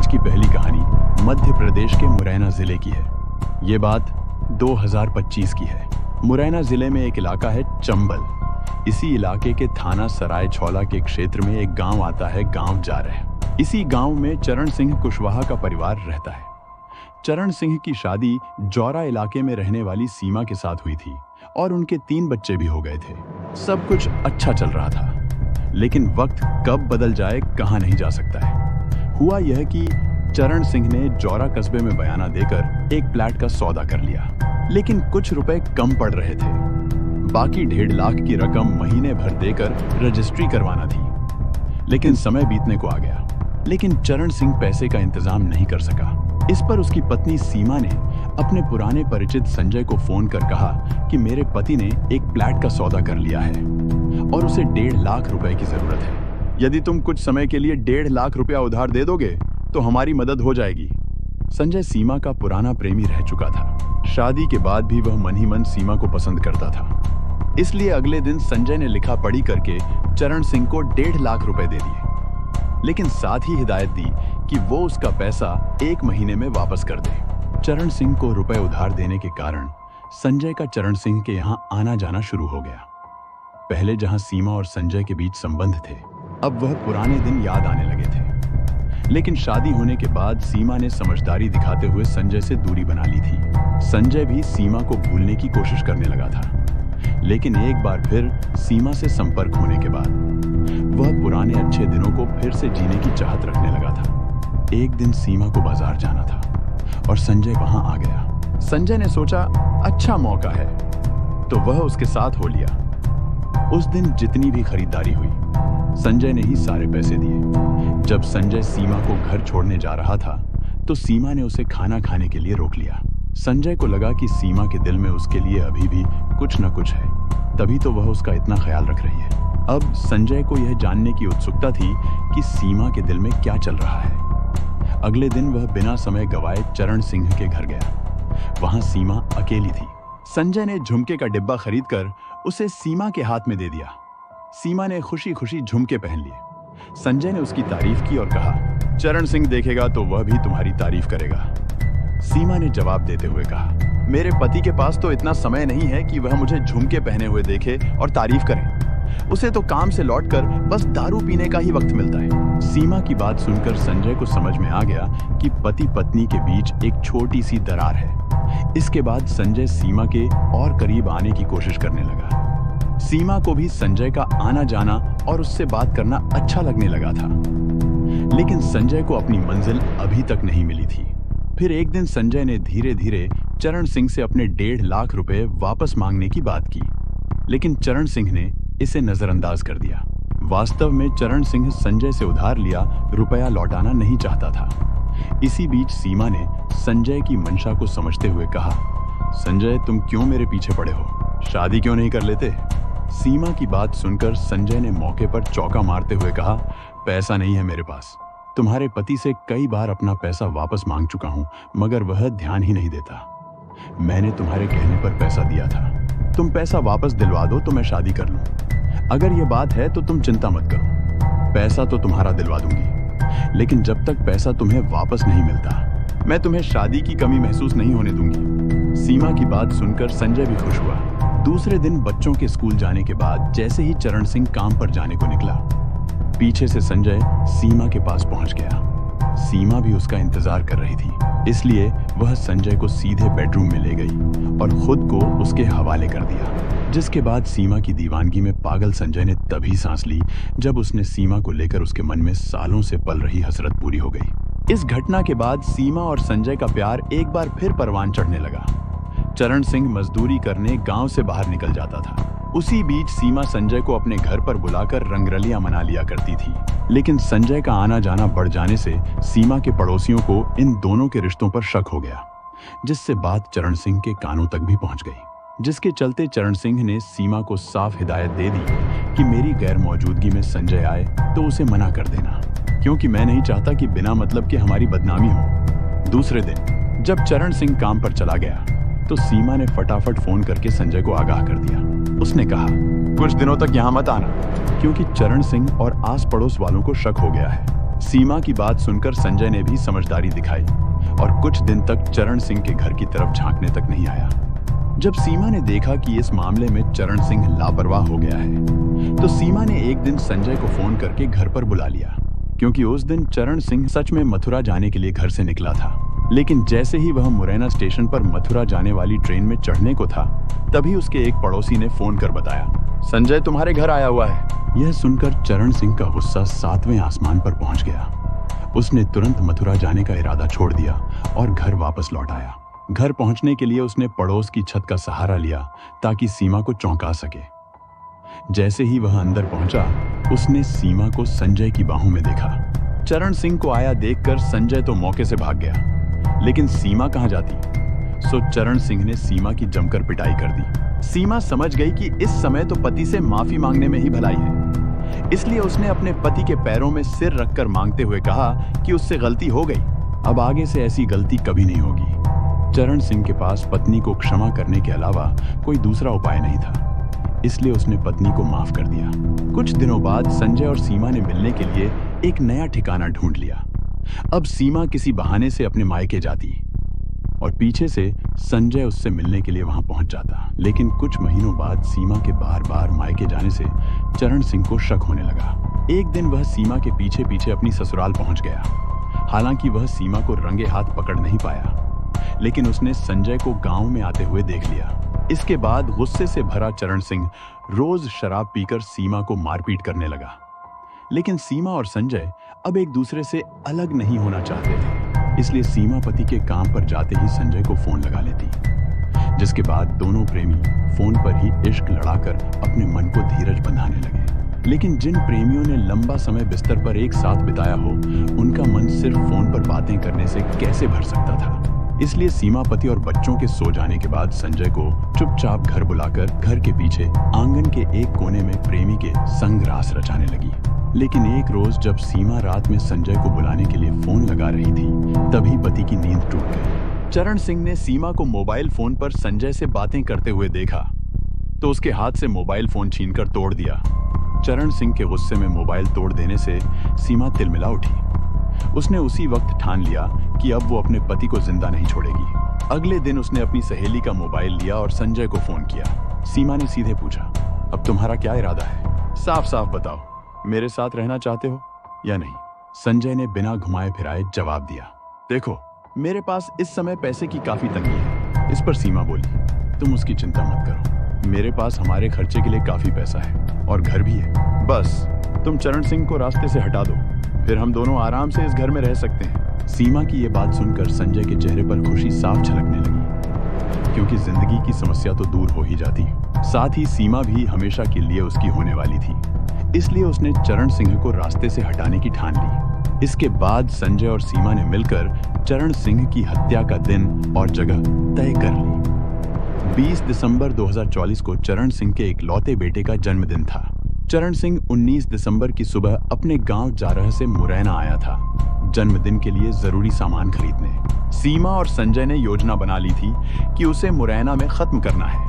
की पहली कहानी मध्य प्रदेश के मुरैना जिले की है। ये बात 2025 की है। मुरैना जिले में एक इलाका है चंबल। इसी इलाके के थाना सराय छौला के क्षेत्र में एक गांव आता है, गांव जारह। इसी गांव में चरण सिंह कुशवाहा का परिवार रहता है। चरण सिंह की शादी जौरा इलाके में रहने वाली सीमा के साथ हुई थी और उनके 3 बच्चे भी हो गए थे। सब कुछ अच्छा चल रहा था, लेकिन वक्त कब बदल जाए कहा नहीं जा सकता है। हुआ यह कि चरण सिंह ने जौरा कस्बे में बयाना देकर एक प्लाट का सौदा कर लिया, लेकिन कुछ रुपए कम पड़ रहे थे। बाकी 1.5 लाख की रकम महीने भर देकर रजिस्ट्री करवाना थी, लेकिन समय बीतने को आ गया। लेकिन चरण सिंह पैसे का इंतजाम नहीं कर सका। इस पर उसकी पत्नी सीमा ने अपने पुराने परिचित संजय को फोन कर कहा कि मेरे पति ने एक प्लाट का सौदा कर लिया है और उसे 1.5 लाख रुपए की जरूरत है। यदि तुम कुछ समय के लिए 1.5 लाख रुपया उधार दे दोगे तो हमारी मदद हो जाएगी। संजय सीमा का पुराना प्रेमी रह चुका था। शादी के बाद भी वह मन ही मन सीमा को पसंद करता था। इसलिए अगले दिन संजय ने लिखा पढ़ी करके चरण सिंह को 1.5 लाख रुपए दे दिए, लेकिन साथ ही हिदायत दी कि वो उसका पैसा 1 महीने में वापस कर दे। चरण सिंह को रुपए उधार देने के कारण संजय का चरण सिंह के यहाँ आना जाना शुरू हो गया। पहले जहां सीमा और संजय के बीच संबंध थे, अब वह पुराने दिन याद आने लगे थे। लेकिन शादी होने के बाद सीमा ने समझदारी दिखाते हुए संजय से दूरी बना ली थी। संजय भी सीमा को भूलने की कोशिश करने लगा था, लेकिन एक बार फिर सीमा से संपर्क होने के बाद वह पुराने अच्छे दिनों को फिर से जीने की चाहत रखने लगा था। एक दिन सीमा को बाजार जाना था और संजय वहां आ गया। संजय ने सोचा अच्छा मौका है, तो वह उसके साथ हो लिया। उस दिन जितनी भी खरीदारी हुई संजय ने ही सारे पैसे दिए। जब संजय सीमा को घर छोड़ने जा रहा था तो सीमा ने उसे खाना खाने के लिए रोक लिया। संजय को लगा कि सीमा के दिल में उसके लिए अभी भी कुछ न कुछ है, तभी तो वह उसका इतना ख्याल रख रही है। अब संजय को यह जानने की उत्सुकता थी कि सीमा के दिल में क्या चल रहा है। अगले दिन वह बिना समय गवाए चरण सिंह के घर गया। वहां सीमा अकेली थी। संजय ने झुमके का डिब्बा खरीदकर उसे सीमा के हाथ में दे दिया। सीमा ने खुशी खुशी झुमके पहन लिए। संजय ने उसकी तारीफ की और कहा, चरण सिंह देखेगा तो वह भी तुम्हारी तारीफ करेगा। सीमा ने जवाब देते हुए कहा, मेरे पति के पास तो इतना समय नहीं है कि वह मुझे झुमके पहने हुए देखे और तारीफ करे। उसे तो काम से लौटकर बस दारू पीने का ही वक्त मिलता है। सीमा की बात सुनकर संजय को समझ में आ गया कि पति पत्नी के बीच एक छोटी सी दरार है। इसके बाद संजय सीमा के और करीब आने की कोशिश करने लगा। सीमा को भी संजय का आना जाना और उससे बात करना अच्छा लगने लगा था, लेकिन संजय को अपनी मंजिल अभी तक नहीं मिली थी। फिर एक दिन संजय ने धीरे धीरे चरण सिंह से अपने 1.5 लाख रुपए वापस मांगने की बात की, लेकिन चरण सिंह ने इसे नजरअंदाज कर दिया। वास्तव में चरण सिंह संजय से उधार लिया रुपया लौटाना नहीं चाहता था। इसी बीच सीमा ने संजय की मंशा को समझते हुए कहा, संजय तुम क्यों मेरे पीछे पड़े हो, शादी क्यों नहीं कर लेते? सीमा की बात सुनकर संजय ने मौके पर चौका मारते हुए कहा, पैसा नहीं है मेरे पास। तुम्हारे पति से कई बार अपना पैसा वापस मांग चुका हूं, मगर वह ध्यान ही नहीं देता। मैंने तुम्हारे कहने पर पैसा दिया था। तुम पैसा वापस दिलवा दो तो मैं शादी कर लूं। अगर ये बात है तो तुम चिंता मत करो, पैसा तो तुम्हारा दिलवा दूंगी, लेकिन जब तक पैसा तुम्हें वापस नहीं मिलता मैं तुम्हें शादी की कमी महसूस नहीं होने दूंगी। सीमा की बात सुनकर संजय भी खुश हुआ। दूसरे दिन बच्चों के स्कूल जाने के बाद जैसे ही चरण सिंह काम पर जाने को निकला, पीछे से संजय सीमा के पास पहुंच गया। सीमा भी उसका इंतजार कर रही थी, इसलिए वह संजय को सीधे बेडरूम में ले गई और खुद को उसके हवाले कर दिया। जिसके बाद सीमा की दीवानगी में पागल संजय ने तभी सांस ली जब उसने सीमा को लेकर उसके मन में सालों से पल रही हसरत पूरी हो गई। इस घटना के बाद सीमा और संजय का प्यार एक बार फिर परवान चढ़ने लगा। चरण सिंह मजदूरी करने गांव से बाहर निकल जाता था। उसी बीच सीमा संजय को अपने घर पर बुलाकर रंगरलियां मना लिया करती थी, लेकिन संजय का आना जाना बढ़ जाने से सीमा के पड़ोसियों को इन दोनों के रिश्तों पर शक हो गया, जिससे बात चरण सिंह के कानों तक भी पहुंच गई। जिसके चलते चरण सिंह ने सीमा को साफ हिदायत दे दी कि मेरी गैर मौजूदगी में संजय आए तो उसे मना कर देना, क्योंकि मैं नहीं चाहता कि बिना मतलब के हमारी बदनामी हो। दूसरे दिन जब चरण सिंह काम पर चला गया तो सीमा ने फटाफट फोन करके संजय को आगाह कर दिया। उसने कहा, कुछ दिनों तक यहाँ मत आना, क्योंकि चरण सिंह और आस पड़ोस वालों को शक हो गया है। सीमा की बात सुनकर संजय ने भी समझदारी दिखाई और कुछ दिन तक चरण सिंह के घर की तरफ झांकने तक नहीं आया। जब सीमा ने देखा कि इस मामले में चरण सिंह लापरवाह हो गया है, तो सीमा ने एक दिन संजय को फोन करके घर पर बुला लिया, क्योंकि उस दिन चरण सिंह सच में मथुरा जाने के लिए घर से निकला था। लेकिन जैसे ही वह मुरैना स्टेशन पर मथुरा जाने वाली ट्रेन में चढ़ने को था, तभी उसके एक पड़ोसी ने फोन कर बताया, संजय तुम्हारे घर आया हुआ है। यह सुनकर चरण सिंह का गुस्सा 7वें आसमान पर पहुंच गया। उसने तुरंत मथुरा जाने का इरादा छोड़ दिया और घर वापस लौट आया। घर पहुंचने के लिए उसने पड़ोस की छत का सहारा लिया ताकि सीमा को चौंका सके। जैसे ही वह अंदर पहुंचा, उसने सीमा को संजय की बाहों में देखा। चरण सिंह को आया देखकर संजय तो मौके से भाग गया, लेकिन सीमा कहां जाती। सो चरण सिंह ने सीमा की जमकर पिटाई कर दी। सीमा समझ गई कि इस समय तो पति से माफी मांगने में ही भलाई है, इसलिए उसने अपने पति के पैरों में सिर रखकर मांगते हुए कहा कि उससे गलती हो गई, अब आगे से ऐसी गलती कभी नहीं होगी। चरण सिंह के पास पत्नी को क्षमा करने के अलावा कोई दूसरा उपाय नहीं था, इसलिए उसने पत्नी को माफ कर दिया। कुछ दिनों बाद संजय और सीमा ने मिलने के लिए एक नया ठिकाना ढूंढ लिया। अब सीमा किसी बहाने से अपने मायके जाती और पीछे से संजय उससे मिलने के लिए वहां पहुंच जाता। लेकिन कुछ महीनों बाद सीमा के बार बार मायके जाने से चरण सिंह को शक होने लगा। एक दिन वह सीमा के पीछे पीछे अपनी ससुराल पहुंच गया। हालांकि वह सीमा को रंगे हाथ पकड़ नहीं पाया, लेकिन उसने संजय को गांव में आते हुए देख लिया। इसके बाद गुस्से से भरा चरण सिंह रोज शराब पीकर सीमा को मारपीट करने लगा। लेकिन सीमा और संजय अब एक दूसरे से अलग नहीं होना चाहते थे, इसलिए सीमा पति के काम पर जाते ही संजय को फोन लगा लेती, जिसके बाद दोनों प्रेमी फोन पर ही इश्क लड़ाकर अपने मन को धीरज बंधाने लगे। लेकिन जिन प्रेमियों ने लंबा समय बिस्तर पर एक साथ बिताया हो, उनका मन सिर्फ फोन पर बातें करने से कैसे भर सकता था। इसलिए सीमा पति और बच्चों के सो जाने के बाद संजय को चुपचाप घर बुलाकर घर के पीछे आंगन के एक कोने में प्रेमी के संग रास रचाने लगी। लेकिन एक रोज जब सीमा रात में संजय को बुलाने के लिए फोन लगा रही थी, तभी पति की नींद टूट गई। चरण सिंह ने सीमा को मोबाइल फोन पर संजय से बातें करते हुए देखा तो उसके हाथ से मोबाइल फोन छीनकर तोड़ दिया। चरण सिंह के गुस्से में मोबाइल तोड़ देने से सीमा तिलमिला उठी। उसने उसी वक्त ठान लिया कि अब वो अपने पति को जिंदा नहीं छोड़ेगी। अगले दिन उसने अपनी सहेली का मोबाइल लिया और संजय को फोन किया। सीमा ने सीधे पूछा, अब तुम्हारा क्या इरादा है? साफ साफ बताओ, मेरे साथ रहना चाहते हो या नहीं? संजय ने बिना घुमाए फिराए जवाब दिया, देखो मेरे पास इस समय पैसे की काफी तंगी है। इस पर सीमा बोली, तुम उसकी चिंता मत करो, मेरे पास हमारे खर्चे के लिए काफी पैसा है और घर भी है। बस तुम चरण सिंह को रास्ते से हटा दो, फिर हम दोनों आराम से इस घर में रह सकते हैं। सीमा की ये बात सुनकर संजय के चेहरे पर खुशी साफ झलकने लगी, क्योंकि जिंदगी की समस्या तो दूर हो ही जाती, साथ ही सीमा भी हमेशा के लिए उसकी होने वाली थी। इसलिए उसने चरण सिंह को रास्ते से हटाने की ठान ली। इसके बाद संजय और सीमा ने मिलकर चरण सिंह की हत्या का दिन और जगह तय कर ली। 20 दिसंबर 2024 को चरण सिंह के इकलौते बेटे का जन्मदिन था। चरण सिंह 19 दिसंबर की सुबह अपने गांव जारह से मुरैना आया था जन्मदिन के लिए जरूरी सामान खरीदने। सीमा और संजय ने योजना बना ली थी कि उसे मुरैना में खत्म करना है।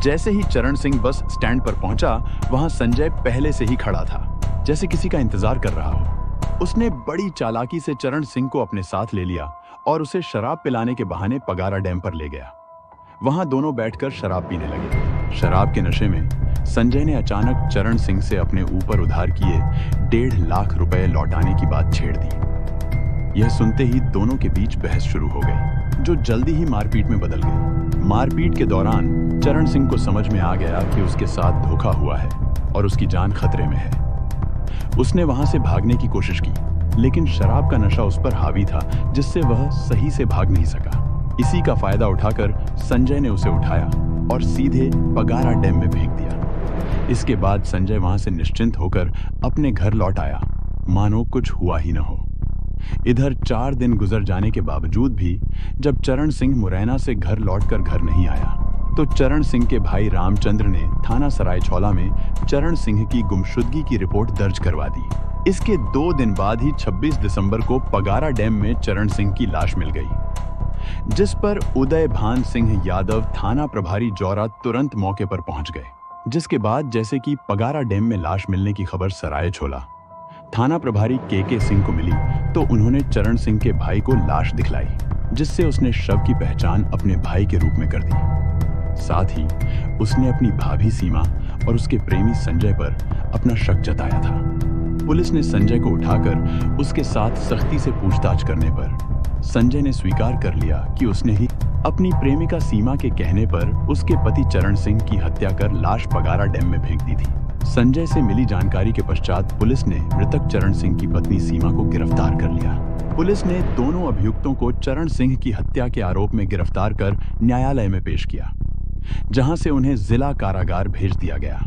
जैसे ही चरण सिंह बस स्टैंड पर पहुंचा, वहां संजय पहले से ही खड़ा था, जैसे किसी का इंतजार कर रहा हो। उसने बड़ी चालाकी से चरण सिंह को अपने साथ ले लिया और उसे शराब पिलाने के बहाने पगारा डैम पर ले गया। वहां दोनों बैठकर शराब पीने लगे। शराब के नशे में संजय ने अचानक चरण सिंह से अपने ऊपर उधार किए 1.5 लाख रुपए लौटाने की बात छेड़ दी। यह सुनते ही दोनों के बीच बहस शुरू हो गई, जो जल्दी ही मारपीट में बदल गई। मारपीट के दौरान चरण सिंह को समझ में आ गया कि उसके साथ धोखा हुआ है और उसकी जान खतरे में है। उसने वहां से भागने की कोशिश की, लेकिन शराब का नशा उस पर हावी था, जिससे वह सही से भाग नहीं सका। इसी का फायदा उठाकर संजय ने उसे उठाया और सीधे पगारा डैम में फेंक दिया। इसके बाद संजय वहां से निश्चिंत होकर अपने घर लौट आया, मानो कुछ हुआ ही न हो। इधर 4 दिन गुजर जाने के बावजूद भी जब चरण सिंह मुरैना से घर लौटकर घर नहीं आया, तो चरण सिंह के भाई रामचंद्र ने थाना सराय छौला में चरण सिंह की गुमशुदगी की रिपोर्ट दर्ज करवा दी। इसके 2 दिन बाद ही 26 दिसंबर को पगारा डैम में चरण सिंह की लाश मिल गई, जिस पर उदय भान सिंह यादव थाना प्रभारी जौरा तुरंत मौके पर पहुंच गए। जिसके बाद जैसे कि पगारा डैम में लाश मिलने की खबर सराय छोला, थाना प्रभारी के सिंह को मिली तो उन्होंने चरण सिंह के भाई को लाश दिखलाई, जिससे उसने शव की पहचान अपने भाई के रूप में कर दी। साथ ही उसने अपनी भाभी सीमा और उसके प्रेमी संजय पर अपना शक जताया था। पुलिस ने संजय को उठाकर उसके साथ सख्ती से पूछताछ करने पर संजय ने स्वीकार कर लिया कि उसने ही अपनी प्रेमिका सीमा के कहने पर उसके पति चरण सिंह की हत्या कर लाश पगारा डैम में फेंक दी थी। संजय से मिली जानकारी के पश्चात पुलिस ने मृतक चरण सिंह की पत्नी सीमा को गिरफ्तार कर लिया। पुलिस ने दोनों अभियुक्तों को चरण सिंह की हत्या के आरोप में गिरफ्तार कर न्यायालय में पेश किया, जहां से उन्हें जिला कारागार भेज दिया गया।